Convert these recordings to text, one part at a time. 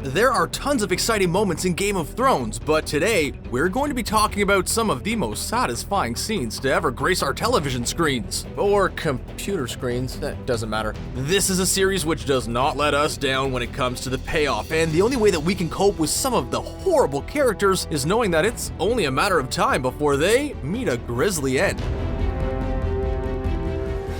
There are tons of exciting moments in Game of Thrones, but today, we're going to be talking about some of the most satisfying scenes to ever grace our television screens. Or computer screens, that doesn't matter. This is a series which does not let us down when it comes to the payoff, and the only way that we can cope with some of the horrible characters is knowing that it's only a matter of time before they meet a grisly end.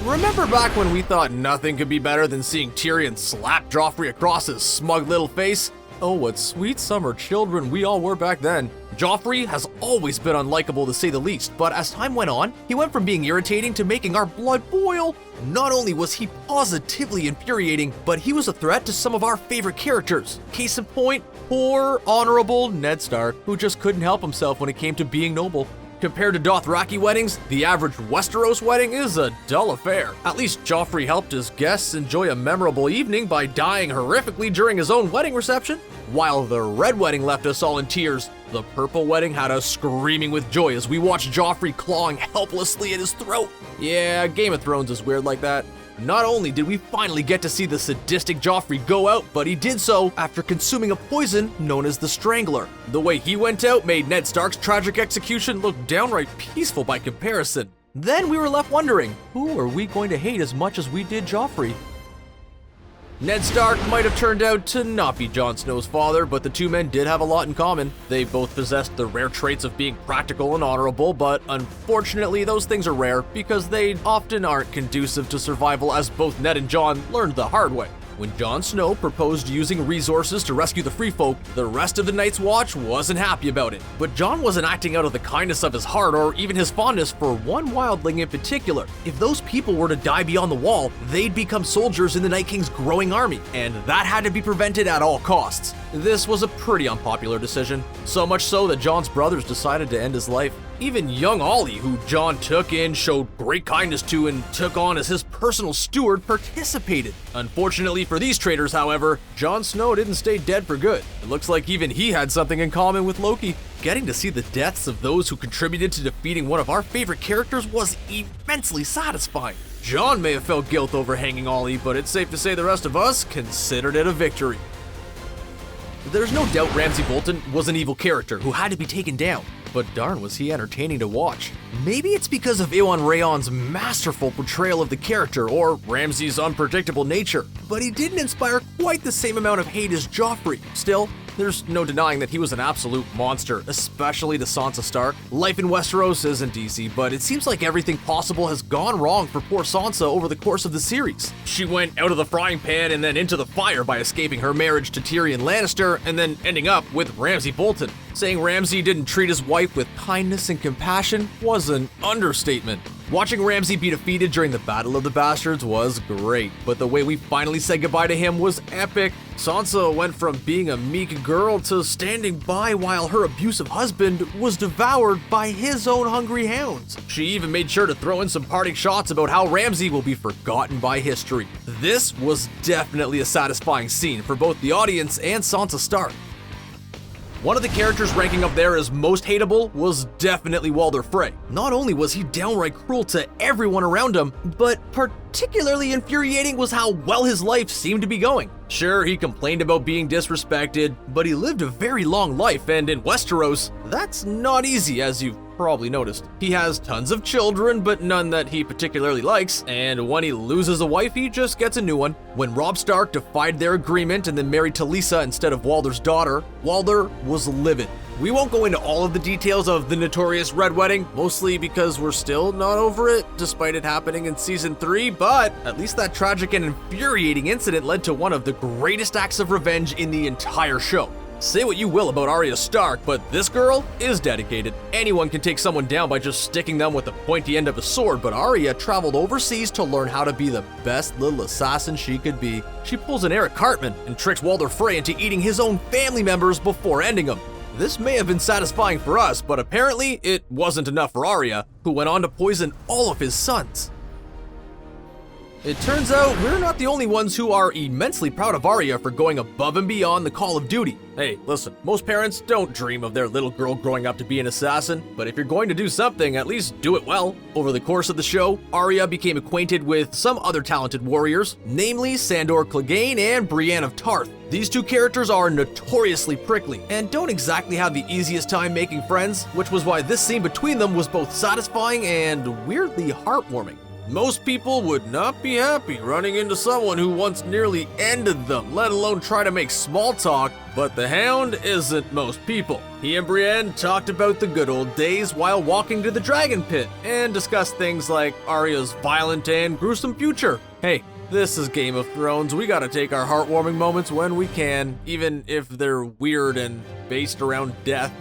Remember back when we thought nothing could be better than seeing Tyrion slap Joffrey across his smug little face? Oh, what sweet summer children we all were back then. Joffrey has always been unlikable to say the least, but as time went on, he went from being irritating to making our blood boil. Not only was he positively infuriating, but he was a threat to some of our favorite characters. Case in point, poor, honorable Ned Stark, who just couldn't help himself when it came to being noble. Compared to Dothraki weddings, the average Westeros wedding is a dull affair. At least Joffrey helped his guests enjoy a memorable evening by dying horrifically during his own wedding reception. While the Red Wedding left us all in tears, the Purple Wedding had us screaming with joy as we watched Joffrey clawing helplessly at his throat. Yeah, Game of Thrones is weird like that. Not only did we finally get to see the sadistic Joffrey go out, but he did so after consuming a poison known as the Strangler. The way he went out made Ned Stark's tragic execution look downright peaceful by comparison. Then we were left wondering, who are we going to hate as much as we did Joffrey? Ned Stark might have turned out to not be Jon Snow's father, but the two men did have a lot in common. They both possessed the rare traits of being practical and honorable, but unfortunately those things are rare because they often aren't conducive to survival, as both Ned and Jon learned the hard way. When Jon Snow proposed using resources to rescue the free folk, the rest of the Night's Watch wasn't happy about it. But Jon wasn't acting out of the kindness of his heart or even his fondness for one wildling in particular. If those people were to die beyond the wall, they'd become soldiers in the Night King's growing army, and that had to be prevented at all costs. This was a pretty unpopular decision, so much so that Jon's brothers decided to end his life. Even young Ollie, who Jon took in, showed great kindness to, and took on as his personal steward, participated. Unfortunately for these traitors, however, Jon Snow didn't stay dead for good. It looks like even he had something in common with Loki. Getting to see the deaths of those who contributed to defeating one of our favorite characters was immensely satisfying. Jon may have felt guilt over hanging Ollie, but it's safe to say the rest of us considered it a victory. There's no doubt Ramsay Bolton was an evil character who had to be taken down, but darn was he entertaining to watch. Maybe it's because of Ewan Rayon's masterful portrayal of the character or Ramsay's unpredictable nature, but he didn't inspire quite the same amount of hate as Joffrey. Still, there's no denying that he was an absolute monster, especially to Sansa Stark. Life in Westeros isn't easy, but it seems like everything possible has gone wrong for poor Sansa over the course of the series. She went out of the frying pan and then into the fire by escaping her marriage to Tyrion Lannister and then ending up with Ramsay Bolton. Saying Ramsay didn't treat his wife with kindness and compassion was an understatement. Watching Ramsay be defeated during the Battle of the Bastards was great, but the way we finally said goodbye to him was epic. Sansa went from being a meek girl to standing by while her abusive husband was devoured by his own hungry hounds. She even made sure to throw in some parting shots about how Ramsay will be forgotten by history. This was definitely a satisfying scene for both the audience and Sansa Stark. One of the characters ranking up there as most hateable was definitely Walder Frey. Not only was he downright cruel to everyone around him, but particularly infuriating was how well his life seemed to be going. Sure, he complained about being disrespected, but he lived a very long life, and in Westeros, that's not easy, as you've probably noticed. He has tons of children, but none that he particularly likes, and when he loses a wife, he just gets a new one. When Robb Stark defied their agreement and then married Talisa instead of Walder's daughter, Walder was livid. We won't go into all of the details of the notorious Red Wedding, mostly because we're still not over it, despite it happening in Season 3, but at least that tragic and infuriating incident led to one of the greatest acts of revenge in the entire show. Say what you will about Arya Stark, but this girl is dedicated. Anyone can take someone down by just sticking them with the pointy end of a sword, but Arya traveled overseas to learn how to be the best little assassin she could be. She pulls an Eric Cartman and tricks Walder Frey into eating his own family members before ending them. This may have been satisfying for us, but apparently it wasn't enough for Arya, who went on to poison all of his sons. It turns out we're not the only ones who are immensely proud of Arya for going above and beyond the call of duty. Hey, listen, most parents don't dream of their little girl growing up to be an assassin, but if you're going to do something, at least do it well. Over the course of the show, Arya became acquainted with some other talented warriors, namely Sandor Clegane and Brienne of Tarth. These two characters are notoriously prickly and don't exactly have the easiest time making friends, which was why this scene between them was both satisfying and weirdly heartwarming. Most people would not be happy running into someone who once nearly ended them, let alone try to make small talk, but the Hound isn't most people. He and Brienne talked about the good old days while walking to the Dragon Pit and discussed things like Arya's violent and gruesome future. Hey, this is Game of Thrones. We gotta take our heartwarming moments when we can, even if they're weird and based around death.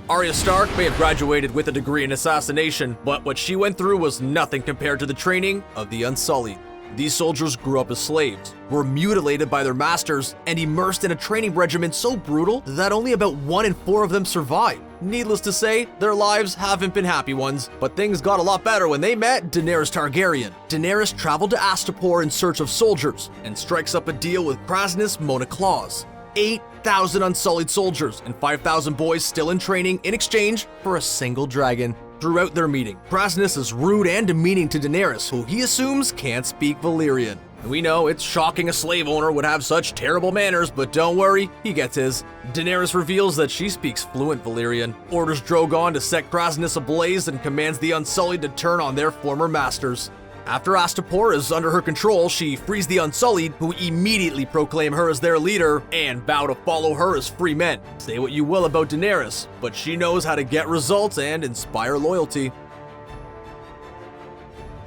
Arya Stark may have graduated with a degree in assassination, but what she went through was nothing compared to the training of the Unsullied. These soldiers grew up as slaves, were mutilated by their masters, and immersed in a training regimen so brutal that only about 1 in 4 of them survived. Needless to say, their lives haven't been happy ones, but things got a lot better when they met Daenerys Targaryen. Daenerys traveled to Astapor in search of soldiers, and strikes up a deal with Krasnys Mona Claus. 8,000 Unsullied soldiers and 5,000 boys still in training in exchange for a single dragon. Throughout their meeting, Krasnys is rude and demeaning to Daenerys, who he assumes can't speak Valyrian. We know it's shocking a slave owner would have such terrible manners, but don't worry, he gets his. Daenerys reveals that she speaks fluent Valyrian, orders Drogon to set Krasnys ablaze, and commands the Unsullied to turn on their former masters. After Astapor is under her control, she frees the Unsullied, who immediately proclaim her as their leader and vow to follow her as free men. Say what you will about Daenerys, but she knows how to get results and inspire loyalty.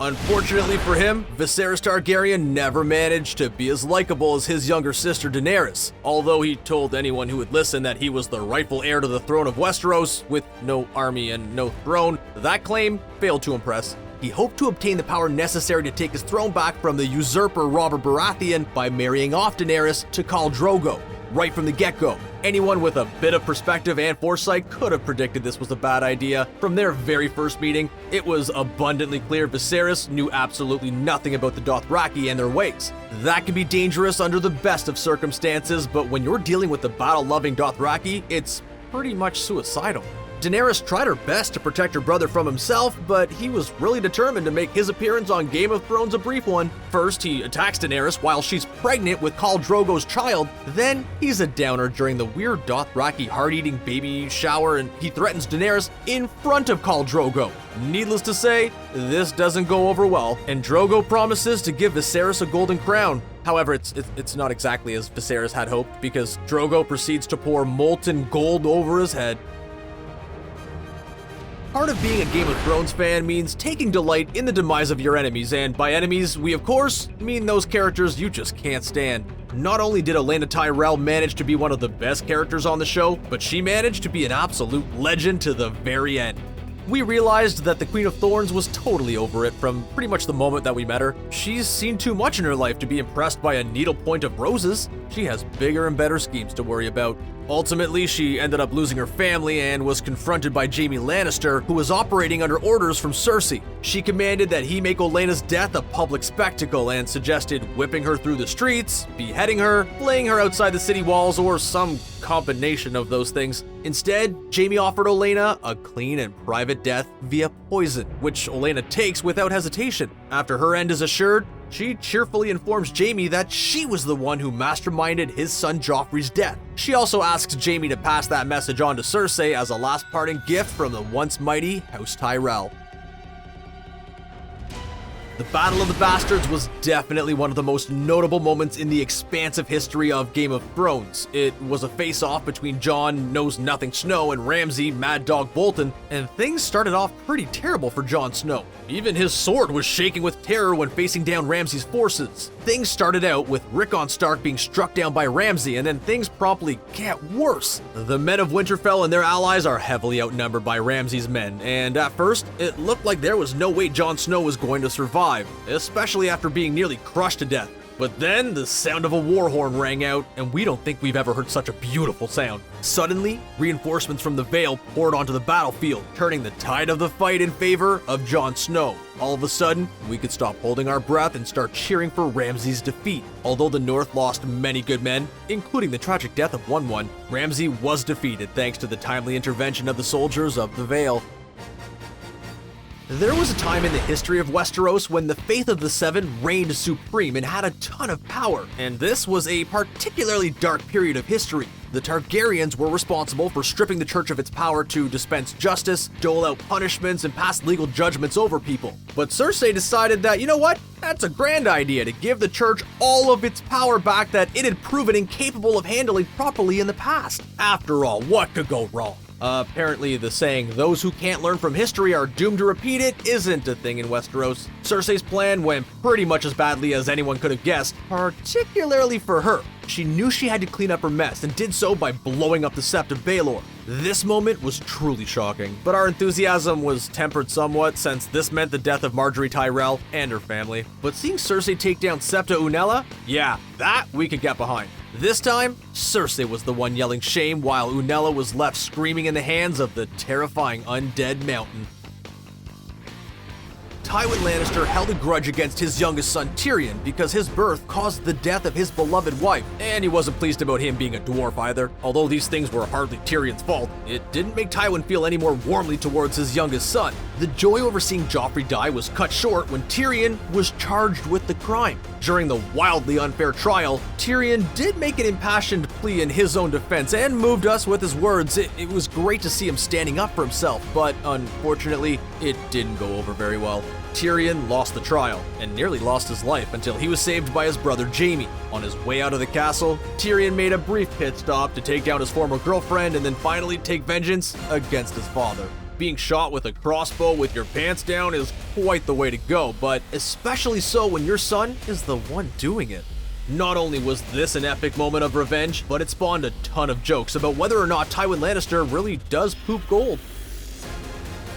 Unfortunately for him, Viserys Targaryen never managed to be as likable as his younger sister Daenerys. Although he told anyone who would listen that he was the rightful heir to the throne of Westeros, with no army and no throne, that claim failed to impress. He hoped to obtain the power necessary to take his throne back from the usurper Robert Baratheon by marrying off Daenerys to Khal Drogo. Right from the get-go, anyone with a bit of perspective and foresight could have predicted this was a bad idea. From their very first meeting, it was abundantly clear Viserys knew absolutely nothing about the Dothraki and their ways. That can be dangerous under the best of circumstances, but when you're dealing with the battle-loving Dothraki, it's pretty much suicidal. Daenerys tried her best to protect her brother from himself, but he was really determined to make his appearance on Game of Thrones a brief one. First, he attacks Daenerys while she's pregnant with Khal Drogo's child. Then, he's a downer during the weird Dothraki heart-eating baby shower, and he threatens Daenerys in front of Khal Drogo. Needless to say, this doesn't go over well, and Drogo promises to give Viserys a golden crown. However, it's not exactly as Viserys had hoped, because Drogo proceeds to pour molten gold over his head. Part of being a Game of Thrones fan means taking delight in the demise of your enemies, and by enemies, we of course mean those characters you just can't stand. Not only did Olenna Tyrell manage to be one of the best characters on the show, but she managed to be an absolute legend to the very end. We realized that the Queen of Thorns was totally over it from pretty much the moment that we met her. She's seen too much in her life to be impressed by a needlepoint of roses. She has bigger and better schemes to worry about. Ultimately, she ended up losing her family and was confronted by Jaime Lannister, who was operating under orders from Cersei. She commanded that he make Olenna's death a public spectacle and suggested whipping her through the streets, beheading her, laying her outside the city walls, or some combination of those things. Instead, Jaime offered Olenna a clean and private death via poison, which Olenna takes without hesitation. After her end is assured, she cheerfully informs Jaime that she was the one who masterminded his son Joffrey's death. She also asks Jaime to pass that message on to Cersei as a last parting gift from the once mighty House Tyrell. The Battle of the Bastards was definitely one of the most notable moments in the expansive history of Game of Thrones. It was a face-off between Jon Knows-Nothing Snow and Ramsay Mad Dog Bolton, and things started off pretty terrible for Jon Snow. Even his sword was shaking with terror when facing down Ramsay's forces. Things started out with Rickon Stark being struck down by Ramsay, and then things promptly get worse. The men of Winterfell and their allies are heavily outnumbered by Ramsay's men, and at first, it looked like there was no way Jon Snow was going to survive, especially after being nearly crushed to death. But then the sound of a war horn rang out, and we don't think we've ever heard such a beautiful sound. Suddenly, reinforcements from the Vale poured onto the battlefield, turning the tide of the fight in favor of Jon Snow. All of a sudden, we could stop holding our breath and start cheering for Ramsay's defeat. Although the North lost many good men, including the tragic death of one, Ramsay was defeated thanks to the timely intervention of the soldiers of the Vale. There was a time in the history of Westeros when the Faith of the Seven reigned supreme and had a ton of power, and this was a particularly dark period of history. The Targaryens were responsible for stripping the church of its power to dispense justice, dole out punishments, and pass legal judgments over people. But Cersei decided that, you know what? That's a grand idea to give the church all of its power back that it had proven incapable of handling properly in the past. After all, what could go wrong? Apparently the saying, those who can't learn from history are doomed to repeat it, isn't a thing in Westeros. Cerseis Plan went pretty much as badly as anyone could have guessed, particularly for her. She knew she had to clean up her mess and did so by blowing up the Sept of Baelor. This moment was truly shocking, but our enthusiasm was tempered somewhat since this meant the death of Margaery Tyrell and her family. But seeing Cersei take down Septa Unella, yeah, that we could get behind. This time, Cersei was the one yelling shame while Unella was left screaming in the hands of the terrifying undead mountain. Tywin Lannister held a grudge against his youngest son Tyrion because his birth caused the death of his beloved wife, and he wasn't pleased about him being a dwarf either. Although these things were hardly Tyrion's fault, it didn't make Tywin feel any more warmly towards his youngest son. The joy over seeing Joffrey die was cut short when Tyrion was charged with the crime. During the wildly unfair trial, Tyrion did make an impassioned plea in his own defense and moved us with his words. It was great to see him standing up for himself, but unfortunately, it didn't go over very well. Tyrion lost the trial and nearly lost his life until he was saved by his brother Jaime. On his way out of the castle, Tyrion made a brief pit stop to take down his former girlfriend and then finally take vengeance against his father. Being shot with a crossbow with your pants down is quite the way to go, but especially so when your son is the one doing it. Not only was this an epic moment of revenge, but it spawned a ton of jokes about whether or not Tywin Lannister really does poop gold.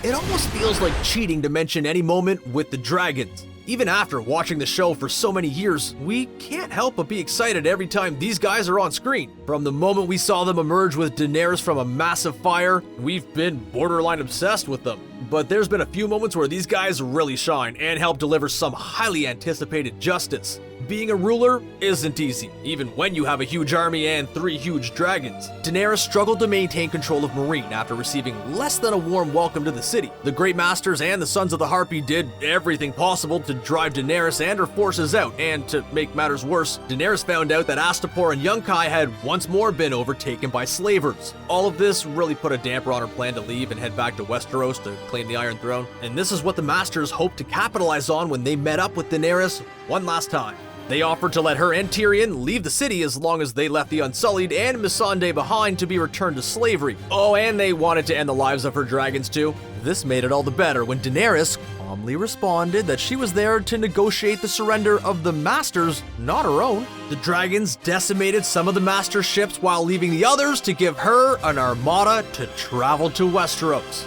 It almost feels like cheating to mention any moment with the dragons. Even after watching the show for so many years, we can't help but be excited every time these guys are on screen. From the moment we saw them emerge with Daenerys from a massive fire, we've been borderline obsessed with them. But there's been a few moments where these guys really shine and help deliver some highly anticipated justice. Being a ruler isn't easy, even when you have a huge army and 3 huge dragons. Daenerys struggled to maintain control of Meereen after receiving less than a warm welcome to the city. The Great Masters and the Sons of the Harpy did everything possible to drive Daenerys and her forces out, and to make matters worse, Daenerys found out that Astapor and Yunkai had once more been overtaken by slavers. All of this really put a damper on her plan to leave and head back to Westeros to claim the Iron Throne, and this is what the Masters hoped to capitalize on when they met up with Daenerys one last time. They offered to let her and Tyrion leave the city as long as they left the Unsullied and Missandei behind to be returned to slavery. Oh, and they wanted to end the lives of her dragons too. This made it all the better when Daenerys calmly responded that she was there to negotiate the surrender of the Masters, not her own. The dragons decimated some of the Master's ships while leaving the others to give her an armada to travel to Westeros.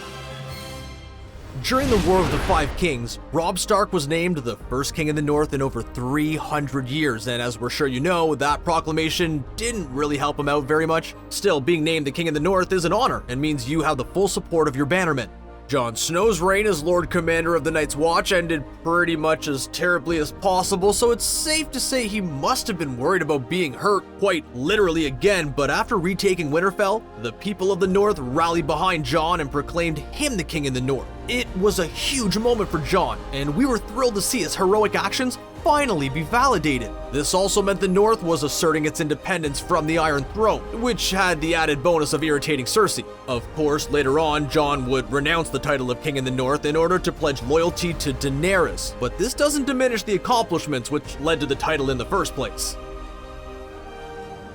During the War of the Five Kings, Robb Stark was named the first king in the North in over 300 years, and as we're sure you know, that proclamation didn't really help him out very much. Still, being named the king in the North is an honor and means you have the full support of your bannermen. Jon Snow's reign as Lord Commander of the Night's Watch ended pretty much as terribly as possible, so it's safe to say he must have been worried about being hurt quite literally again, but after retaking Winterfell, the people of the North rallied behind Jon and proclaimed him the king in the North. It was a huge moment for Jon, and we were thrilled to see his heroic actions finally be validated. This also meant the North was asserting its independence from the Iron Throne, which had the added bonus of irritating Cersei. Of course, later on, Jon would renounce the title of King in the North in order to pledge loyalty to Daenerys, but this doesn't diminish the accomplishments which led to the title in the first place.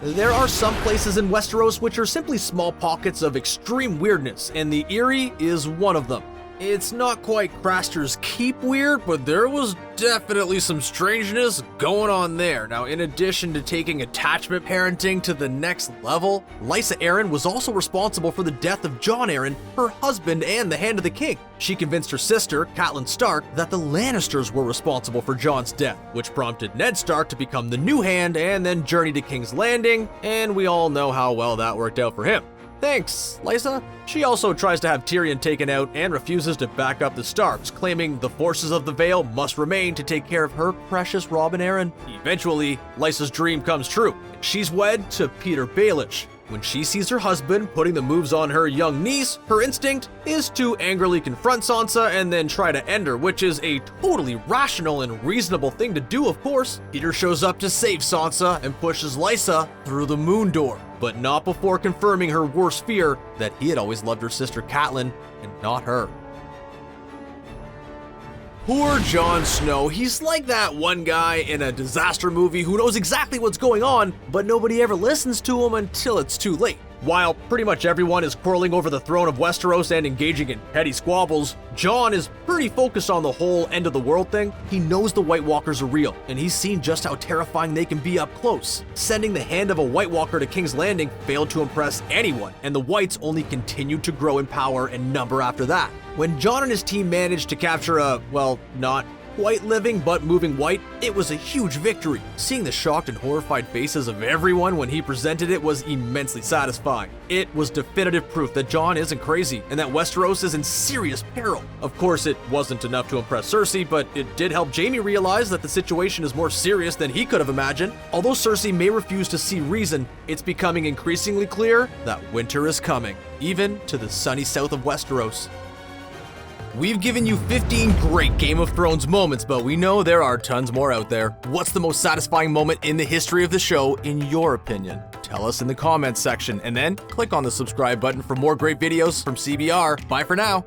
There are some places in Westeros which are simply small pockets of extreme weirdness, and the Eyrie is one of them. It's not quite Craster's Keep weird, but there was definitely some strangeness going on there. Now, in addition to taking attachment parenting to the next level, Lysa Arryn was also responsible for the death of Jon Arryn, her husband and the Hand of the King. She convinced her sister, Catelyn Stark, that the Lannisters were responsible for Jon's death, which prompted Ned Stark to become the new Hand and then journey to King's Landing, and we all know how well that worked out for him. Thanks, Lysa. She also tries to have Tyrion taken out and refuses to back up the Starks, claiming the forces of the Vale must remain to take care of her precious Robin Arryn. Eventually, Lysa's dream comes true, and she's wed to Peter Baelish. When she sees her husband putting the moves on her young niece, her instinct is to angrily confront Sansa and then try to end her, which is a totally rational and reasonable thing to do, of course. Peter shows up to save Sansa and pushes Lysa through the moon door, but not before confirming her worst fear, that he had always loved her sister Catelyn and not her. Poor Jon Snow. He's like that one guy in a disaster movie who knows exactly what's going on, but nobody ever listens to him until it's too late. While pretty much everyone is quarreling over the throne of Westeros and engaging in petty squabbles, Jon is pretty focused on the whole end of the world thing. He knows the White Walkers are real, and he's seen just how terrifying they can be up close. Sending the Hand of a White Walker to King's Landing failed to impress anyone, and the Whites only continued to grow in power and number after that. When Jon and his team managed to capture a, well, not quite living but moving white, it was a huge victory. Seeing the shocked and horrified faces of everyone when he presented it was immensely satisfying. It was definitive proof that Jon isn't crazy and that Westeros is in serious peril. Of course, it wasn't enough to impress Cersei, but it did help Jaime realize that the situation is more serious than he could have imagined. Although Cersei may refuse to see reason, it's becoming increasingly clear that winter is coming, even to the sunny south of Westeros. We've given you 15 great Game of Thrones moments, but we know there are tons more out there. What's the most satisfying moment in the history of the show, in your opinion? Tell us in the comments section, and then click on the subscribe button for more great videos from CBR. Bye for now.